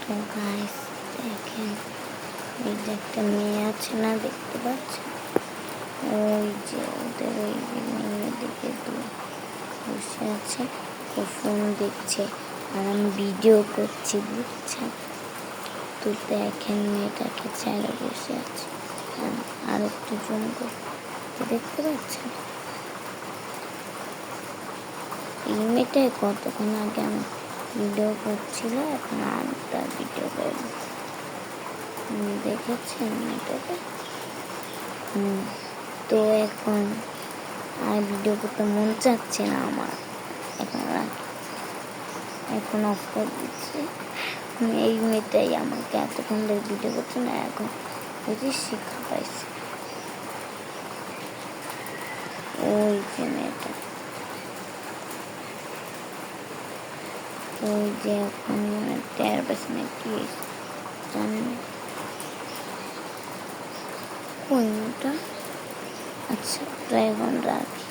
তো গাইস দেখেন, এই যে একটা মেয়ে আছে না, দেখতে পাচ্ছেন? ওই যে ওদের ওই বিল্ডিংয়ের দিকে বসে আছে, ও ফোন দেখছে আর আমি ভিডিও করছি, বুঝছেন? তো দেখেন মেয়েটাকে ছেড়ে বসে আছে। আর একটু জুম করে দেখতে পাচ্ছেন? এই মেয়েটাই কতক্ষণ আগে আমি ভিডিও করছিল, এখন আর তার ভিডিও করবো। দেখেছেন মেয়েটাকে? তো এখন আর ভিডিও করতে মন চাচ্ছে না আমার, এখন অফ করে দিচ্ছি। এই মেয়েটাই আমাকে এতক্ষণ ধরে ভিডিও করছে না, এখন বুঝি শিক্ষা পাইছে। ওই যে মেয়েটা, ওই যে এখন টের পাইছে না কি জানি না। কোন মেয়েটা? আচ্ছা, তো এখন রাখি।